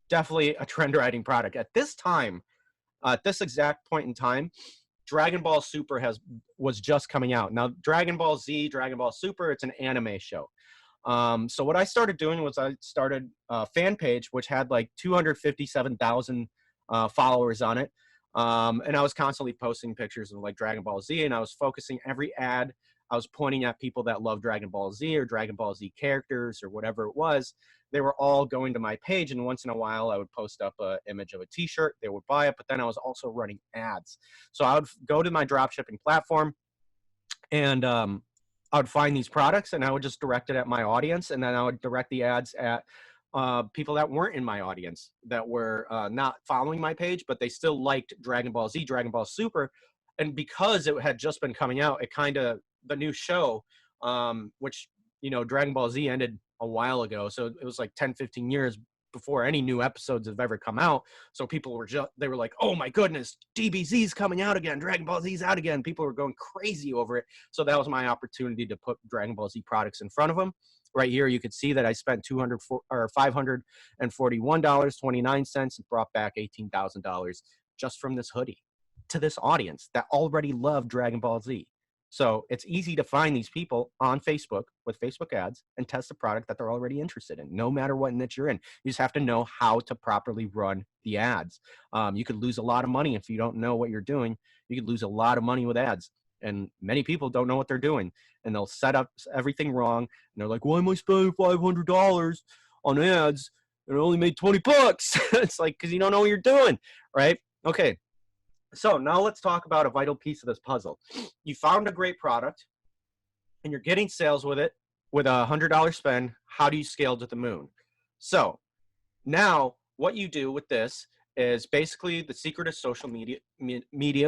definitely a trend riding product. At this time, at this exact point in time, Dragon Ball Super was just coming out. Now, Dragon Ball Z, Dragon Ball Super, it's an anime show. So what I started doing was I started a fan page, which had like 257,000 followers on it. And I was constantly posting pictures of like Dragon Ball Z, and I was focusing every ad. I was pointing at people that love Dragon Ball Z or Dragon Ball Z characters or whatever it was. They were all going to my page, and once in a while I would post up an image of a t-shirt. They would buy it, but then I was also running ads. So I would go to my drop shipping platform, and I would find these products, and I would just direct it at my audience, and then I would direct the ads at people that weren't in my audience, that were not following my page, but they still liked Dragon Ball Z, Dragon Ball Super. And because it had just been coming out, it kind of the new show, which, you know, Dragon Ball Z ended a while ago. So it was like 10, 15 years before any new episodes have ever come out. So people were they were like, oh my goodness, DBZ's coming out again. Dragon Ball Z's out again. People were going crazy over it. So that was my opportunity to put Dragon Ball Z products in front of them. Right here, you could see that I spent $541.29 and brought back $18,000 just from this hoodie to this audience that already loved Dragon Ball Z. So it's easy to find these people on Facebook with Facebook ads and test the product that they're already interested in, no matter what niche you're in. You just have to know how to properly run the ads. You could lose a lot of money if you don't know what you're doing. You could lose a lot of money with ads. And many people don't know what they're doing. And they'll set up everything wrong. And they're like, why am I spending $500 on ads and I only made 20 bucks? It's like, because you don't know what you're doing, right? Okay. So now let's talk about a vital piece of this puzzle. You found a great product and you're getting sales with it with $100 spend. How do you scale to the moon? So now what you do with this is basically the secret of social media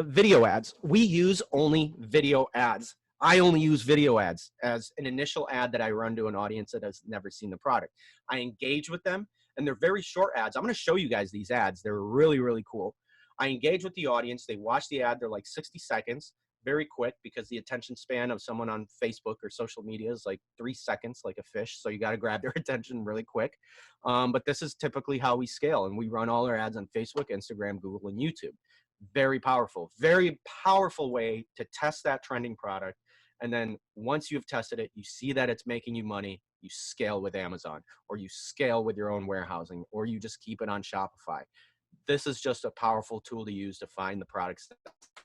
video ads. We use only video ads. I only use video ads as an initial ad that I run to an audience that has never seen the product. I engage with them and they're very short ads. I'm going to show you guys these ads. They're really, really cool. I engage with the audience. They watch the ad. They're like 60 seconds, very quick, because the attention span of someone on Facebook or social media is like 3 seconds, like a fish. So you got to grab their attention really quick. But this is typically how we scale. And we run all our ads on Facebook, Instagram, Google, and YouTube. Very powerful way to test that trending product. And then once you've tested it, you see that it's making you money, you scale with Amazon, or you scale with your own warehousing, or you just keep it on Shopify. This is just a powerful tool to use to find the products.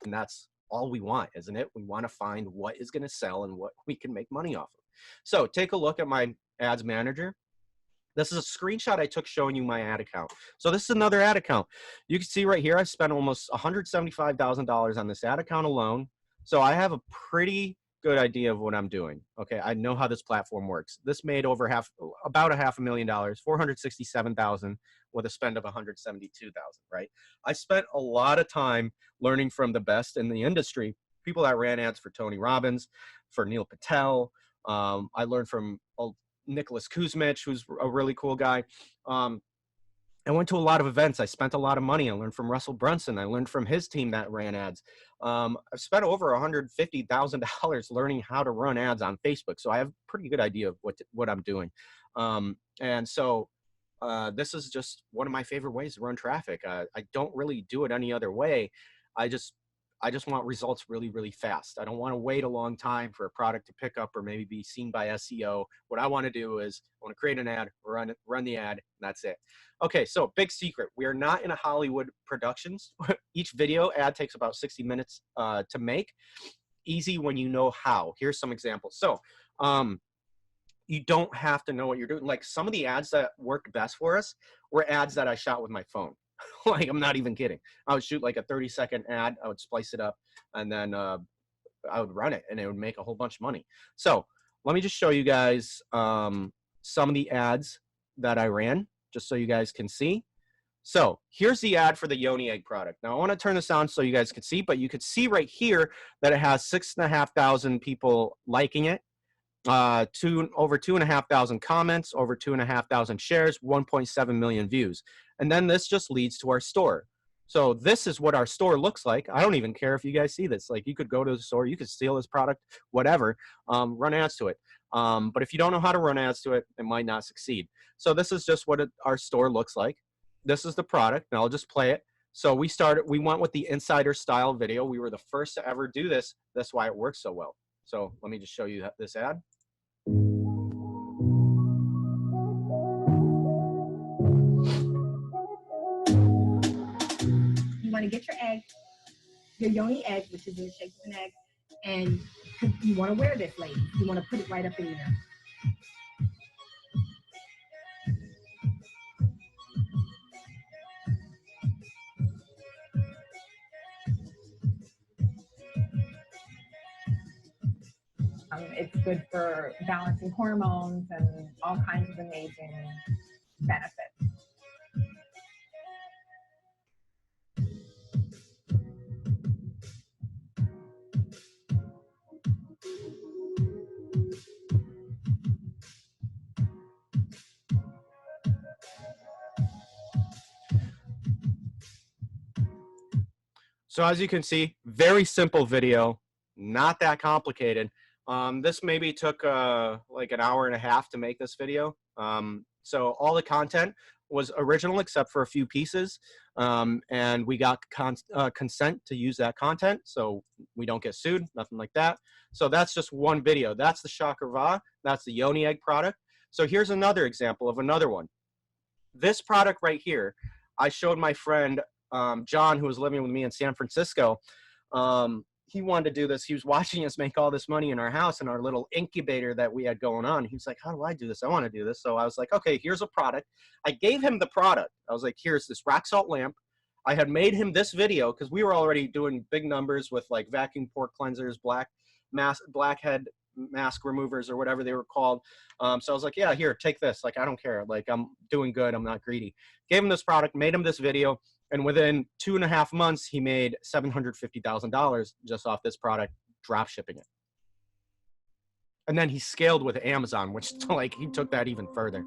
And that's all we want, isn't it? We want to find what is going to sell and what we can make money off of. So take a look at my ads manager. This is a screenshot I took showing you my ad account. So this is another ad account. You can see right here, I spent almost $175,000 on this ad account alone. So I have a pretty good idea of what I'm doing. Okay, I know how this platform works. This made over about $500,000, 467,000 with a spend of 172,000. Right? I spent a lot of time learning from the best in the industry, people that ran ads for Tony Robbins, for Neil Patel. I learned from Nicholas Kuzmich, who's a really cool guy. I went to a lot of events. I spent a lot of money. I learned from Russell Brunson. I learned from his team that ran ads. I've spent over $150,000 learning how to run ads on Facebook. So I have a pretty good idea of what I'm doing. And so this is just one of my favorite ways to run traffic. I don't really do it any other way. I just want results really, really fast. I don't want to wait a long time for a product to pick up or maybe be seen by SEO. What I want to do is I want to create an ad, run the ad, and that's it. Okay, so big secret. We are not in a Hollywood productions. Each video ad takes about 60 minutes to make. Easy when you know how. Here's some examples. So you don't have to know what you're doing. Like some of the ads that worked best for us were ads that I shot with my phone. Like, I'm not even kidding. I would shoot like a 30-second ad. I would splice it up and then I would run it and it would make a whole bunch of money. So let me just show you guys some of the ads that I ran just so you guys can see. So here's the ad for the Yoni Egg product. Now I want to turn this on so you guys could see, but you could see right here that it has 6,500 people liking it. Over 2,500 comments, over 2,500 shares, 1.7 million views. And then this just leads to our store. So this is what our store looks like. I don't even care if you guys see this. Like, you could go to the store, you could steal this product, whatever, run ads to it. But if you don't know how to run ads to it, it might not succeed. So this is just what our store looks like. This is the product. Now I'll just play it. So we went with the insider style video. We were the first to ever do this. That's why it works so well. So let me just show you this ad. You want to get your egg, your Yoni egg, which is in the shape of an egg, and you want to wear this, lady. You want to put it right up in there. It's good for balancing hormones and all kinds of amazing benefits. So as you can see, very simple video, not that complicated. This maybe took like an hour and a half to make this video. So all the content was original except for a few pieces. And we got consent to use that content, so we don't get sued, nothing like that. So that's just one video. That's the Shakarva, that's the Yoni Egg product. So here's another example of another one. This product right here, I showed my friend John, who was living with me in San Francisco. He wanted to do this. He was watching us make all this money in our house in our little incubator that we had going on. He was like, how do I do this? I want to do this. So I was like, okay, here's a product. I gave him the product. I was like, here's this rock salt lamp. I had made him this video because we were already doing big numbers with like vacuum pore cleansers, blackhead mask removers, or whatever they were called. So I was like, yeah, here, take this. Like, I don't care. Like, I'm doing good. I'm not greedy. Gave him this product, made him this video. And within 2.5 months, he made $750,000 just off this product, drop shipping it. And then he scaled with Amazon, which like he took that even further.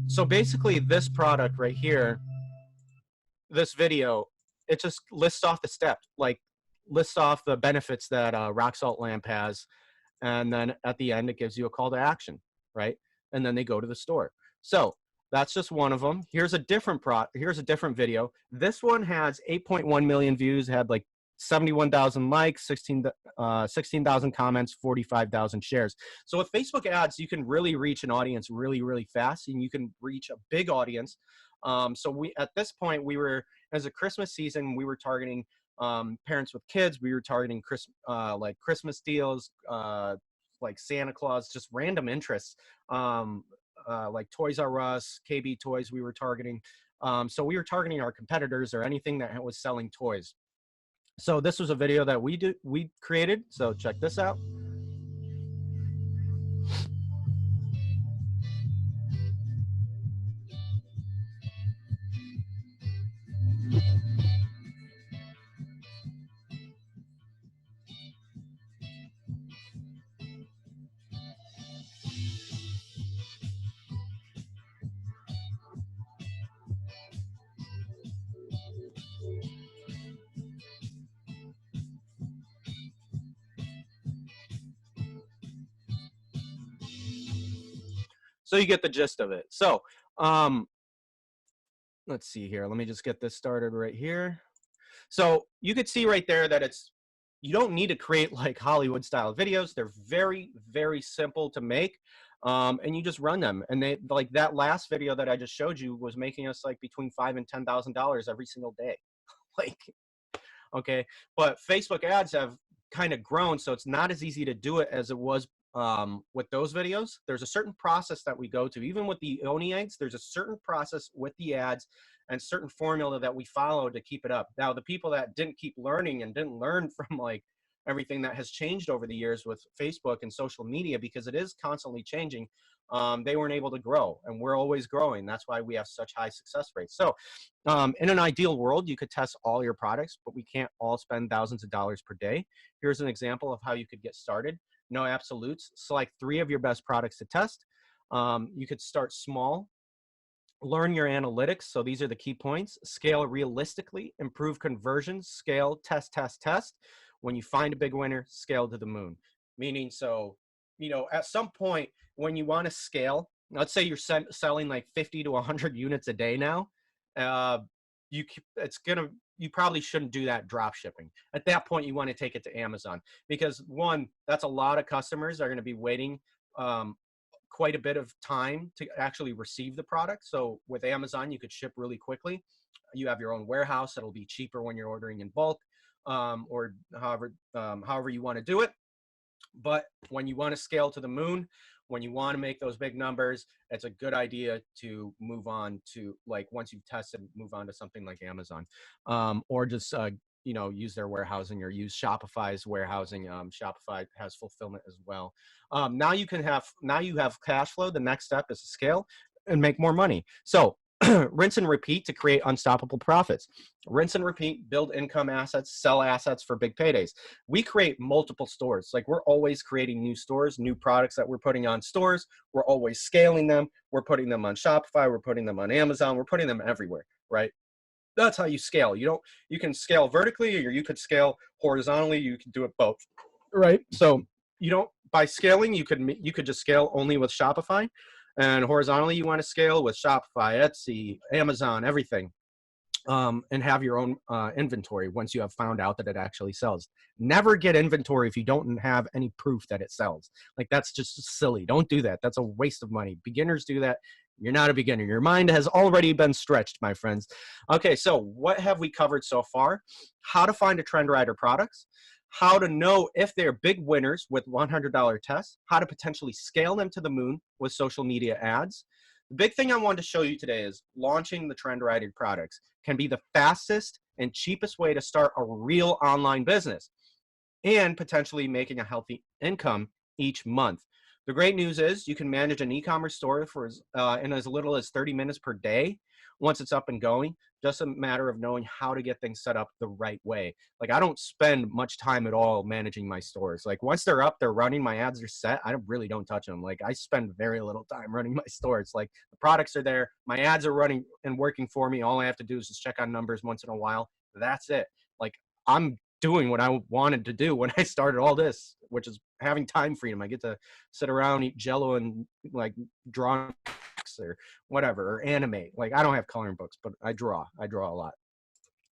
So basically this product right here, this video, it just lists off the steps, like lists off the benefits that a rock salt lamp has. And then at the end, it gives you a call to action, right? And then they go to the store. So that's just one of them. Here's a different video. This one has 8.1 million views, had like 71,000 likes, 16,000 comments, 45,000 shares. So with Facebook ads, you can really reach an audience really, really fast, and you can reach a big audience. So we, at this point, we were, as a Christmas season, we were targeting parents with kids. We were targeting like Christmas deals, like Santa Claus, just random interests, like Toys R Us, KB Toys we were targeting. So we were targeting our competitors or anything that was selling toys. So this was a video that we created. So check this out. So you get the gist of it. So let's see here. Let me just get this started right here. So you could see right there that you don't need to create like Hollywood style videos. They're very, very simple to make. And you just run them. And they, like that last video that I just showed you was making us like between $5,000 and $10,000 every single day. Like, okay. But Facebook ads have kind of grown, so it's not as easy to do it as it was with those videos. There's a certain process that we go to. Even with the Yoni eggs, there's a certain process with the ads and certain formula that we follow to keep it up. Now, the people that didn't keep learning and didn't learn from like everything that has changed over the years with Facebook and social media, because it is constantly changing, they weren't able to grow, and we're always growing. That's why we have such high success rates. So in an ideal world, you could test all your products, but we can't all spend thousands of dollars per day. Here's an example of how you could get started. No absolutes. Select 3 of your best products to test. You could start small. Learn your analytics. So these are the key points. Scale realistically. Improve conversions. Scale, test, test, test. When you find a big winner, scale to the moon. Meaning, so, you know, at some point when you want to scale, let's say you're selling like 50 to 100 units a day now, you probably shouldn't do that drop shipping. At that point, you want to take it to Amazon, because one, that's a lot of customers are going to be waiting quite a bit of time to actually receive the product. So with Amazon, you could ship really quickly. You have your own warehouse. It'll be cheaper when you're ordering in bulk, or however you want to do it. But when you want to scale to the moon, when you want to make those big numbers, it's a good idea to move on to, like, once you've tested, move on to something like Amazon, or just you know, use their warehousing, or use Shopify's warehousing. Shopify has fulfillment as well. Now you have cash flow. The next step is to scale and make more money. So Rinse and repeat to create unstoppable profits. Rinse and repeat, build income assets, sell assets for big paydays. We create multiple stores. Like, we're always creating new stores, new products that we're putting on stores. We're always scaling them. We're putting them on Shopify. We're putting them on Amazon. We're putting them everywhere, right? That's how you scale. You can scale vertically, or you could scale horizontally. You can do it both, right? So by scaling, you could just scale only with Shopify, and horizontally you want to scale with Shopify, Etsy, Amazon, everything, and have your own inventory once you have found out that it actually sells. Never get inventory if you don't have any proof that it sells. Like, that's just silly. Don't do that. That's a waste of money. Beginners do that. You're not a beginner. Your mind has already been stretched, my friends. Okay, so what have we covered so far? How to find a trend rider products, how to know if they're big winners with $100 tests, how to potentially scale them to the moon with social media ads. The big thing I wanted to show you today is launching the trend rider products can be the fastest and cheapest way to start a real online business and potentially making a healthy income each month. The great news is you can manage an e-commerce store for in as little as 30 minutes per day once it's up and going. Just a matter of knowing how to get things set up the right way. Like, I don't spend much time at all managing my stores. Like, once they're up, they're running, my ads are set, I really don't touch them. Like, I spend very little time running my stores. Like, the products are there, my ads are running and working for me. All I have to do is just check on numbers once in a while. That's it. Like, I'm doing what I wanted to do when I started all this, which is having time freedom. I get to sit around, eat Jello, and like draw or whatever, or animate. Like, I don't have coloring books, but I draw a lot.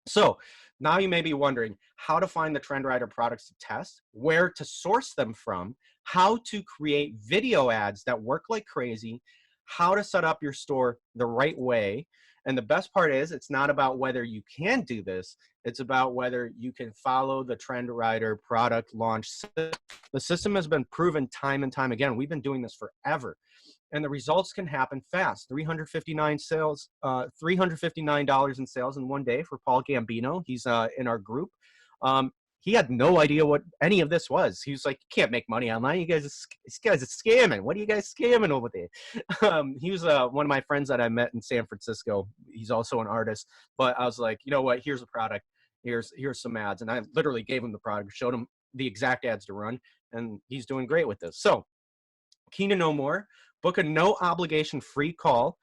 So now you may be wondering how to find the trend rider products to test, where to source them from, how to create video ads that work like crazy, how to set up your store the right way. And the best part is, it's not about whether you can do this, it's about whether you can follow the trend rider product launch system. The system has been proven time and time again. We've been doing this forever, and the results can happen fast. $359 in sales in one day for Paul Gambino. He's in our group. He had no idea what any of this was. He was like, "You can't make money online. You guys are scamming. What are you guys scamming over there?" He was one of my friends that I met in San Francisco. He's also an artist. But I was like, you know what? Here's a product. Here's some ads. And I literally gave him the product, showed him the exact ads to run, and he's doing great with this. So, keen to know more, book a no obligation free call.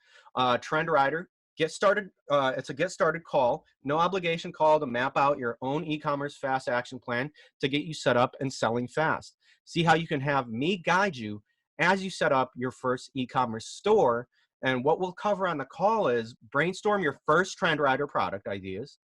Trend Rider, get started. It's a get started call, no obligation call to map out your own e-commerce fast action plan to get you set up and selling fast. See how you can have me guide you as you set up your first e-commerce store. And what we'll cover on the call is brainstorm your first Trend Rider product ideas,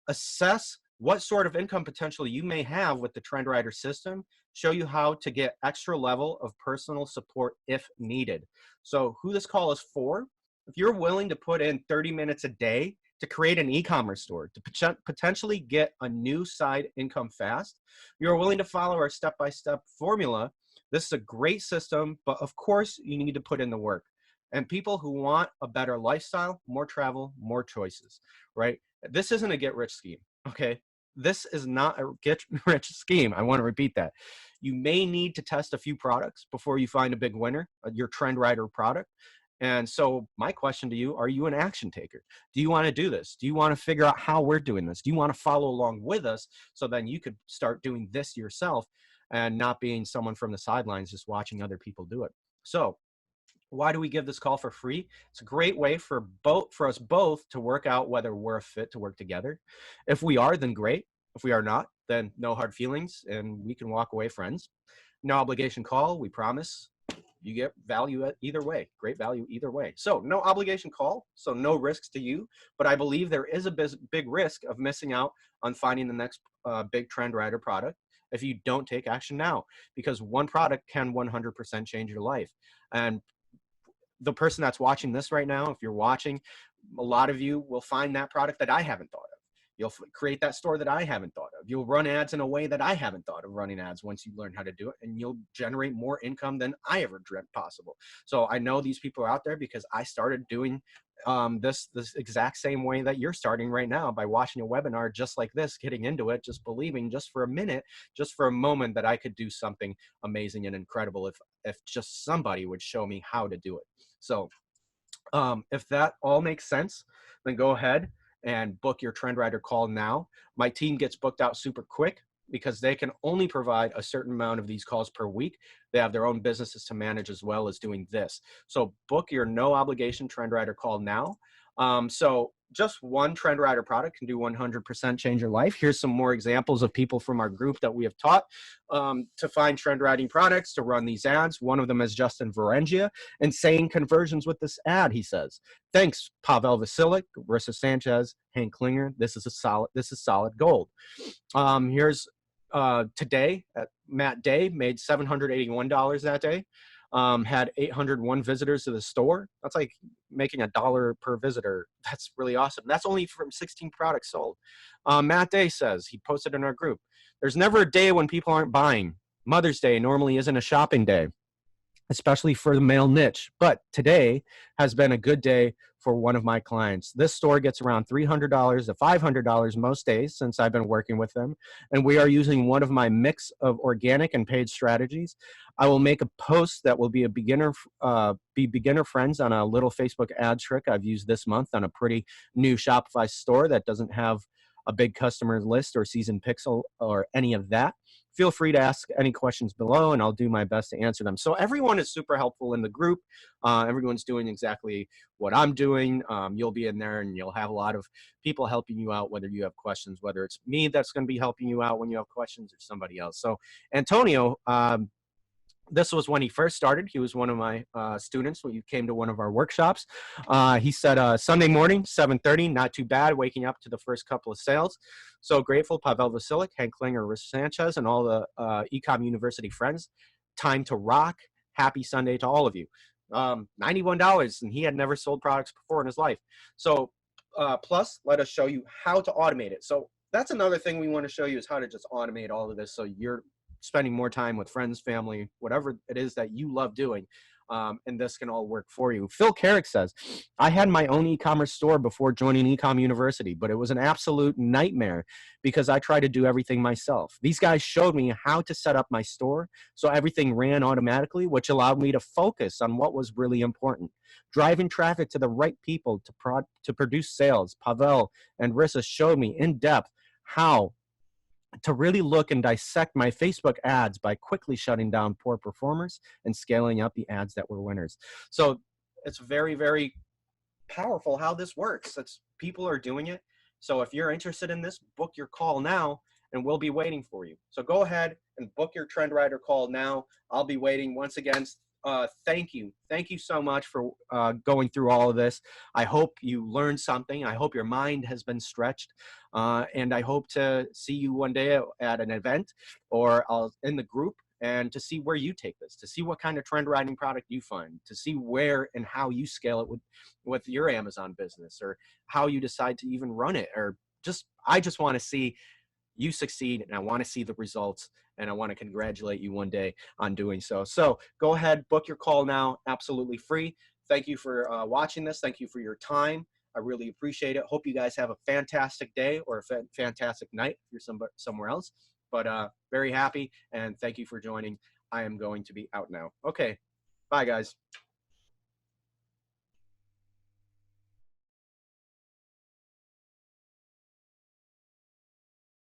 assess what sort of income potential you may have with the Trend Rider system, show you how to get extra level of personal support if needed. So who this call is for, if you're willing to put in 30 minutes a day to create an e-commerce store, to potentially get a new side income fast, you're willing to follow our step-by-step formula, this is a great system, but of course you need to put in the work. And people who want a better lifestyle, more travel, more choices, right? This isn't a get-rich scheme, okay? This is not a get-rich scheme. I want to repeat that. You may need to test a few products before you find a big winner, your trend rider product. And so my question to you, are you an action taker? Do you want to do this? Do you want to figure out how we're doing this? Do you want to follow along with us so then you could start doing this yourself and not being someone from the sidelines just watching other people do it? So why do we give this call for free? It's a great way for us both to work out whether we're a fit to work together. If we are, then great. If we are not, then no hard feelings and we can walk away friends. No obligation call, we promise. You get value either way, great value either way. So no obligation call, so no risks to you, but I believe there is a big risk of missing out on finding the next big trend rider product if you don't take action now, because one product can 100% change your life. And the person that's watching this right now, if you're watching, a lot of you will find that product that I haven't thought of. You'll create that store that I haven't thought of. You'll run ads in a way that I haven't thought of running ads once you learn how to do it, and you'll generate more income than I ever dreamt possible. So I know these people are out there because I started doing this exact same way that you're starting right now, by watching a webinar just like this, getting into it, just believing just for a minute, just for a moment, that I could do something amazing and incredible if just somebody would show me how to do it. So If that all makes sense, then go ahead and book your Trend Writer call now. My team gets booked out super quick because they can only provide a certain amount of these calls per week. They have their own businesses to manage as well as doing this. So book your no obligation Trend Writer call now. So just one Trend Writer product can do 100% change your life. Here's some more examples of people from our group that we have taught to find trend writing products, to run these ads. One of them is Justin Varengia. Insane conversions with this ad, he says. Thanks, Pavel Vasilik, Marissa Sanchez, Hank Klinger. This is solid gold. Here's today, Matt Day made $781 that day. Had 801 visitors to the store. That's like making $1 per visitor. That's really awesome. That's only from 16 products sold. Matt Day says, he posted in our group, there's never a day when people aren't buying. Mother's Day normally isn't a shopping day, especially for the male niche. But today has been a good day for one of my clients. This store gets around $300 to $500 most days since I've been working with them. And we are using one of my mix of organic and paid strategies. I will make a post that will be beginner friends on a little Facebook ad trick I've used this month on a pretty new Shopify store that doesn't have a big customer list or seasoned pixel or any of that. Feel free to ask any questions below and I'll do my best to answer them. So everyone is super helpful in the group. Everyone's doing exactly what I'm doing. You'll be in there and you'll have a lot of people helping you out, whether you have questions, whether it's me that's going to be helping you out when you have questions or somebody else. So Antonio, this was when he first started. He was one of my students when you came to one of our workshops. He said Sunday morning, 7:30, not too bad, waking up to the first couple of sales. So grateful, Pavel Vasilik, Hank Klinger, Rich Sanchez, and all the Ecom University friends. Time to rock. Happy Sunday to all of you. $91, and he had never sold products before in his life. So plus, let us show you how to automate it. So that's another thing we want to show you is how to just automate all of this so you're spending more time with friends, family, whatever it is that you love doing. And this can all work for you. Phil Carrick says, I had my own e-commerce store before joining Ecom University, but it was an absolute nightmare because I tried to do everything myself. These guys showed me how to set up my store so everything ran automatically, which allowed me to focus on what was really important. Driving traffic to the right people to produce sales. Pavel and Rissa showed me in depth how to really look and dissect my Facebook ads by quickly shutting down poor performers and scaling up the ads that were winners. So it's very, very powerful how this works. People are doing it. So if you're interested in this, book your call now and we'll be waiting for you. So go ahead and book your Trend Writer call now. I'll be waiting. Once again, thank you. Thank you so much for going through all of this. I hope you learned something. I hope your mind has been stretched. And I hope to see you one day at an event or in the group and to see where you take this, to see what kind of trend writing product you find, to see where and how you scale it with your Amazon business or how you decide to even run it. Or I just want to see you succeed and I want to see the results and I want to congratulate you one day on doing so. So go ahead, book your call now, absolutely free. Thank you for watching this. Thank you for your time. I really appreciate it. Hope you guys have a fantastic day or a fantastic night if you're somewhere else. But very happy and thank you for joining. I am going to be out now. Okay, bye guys.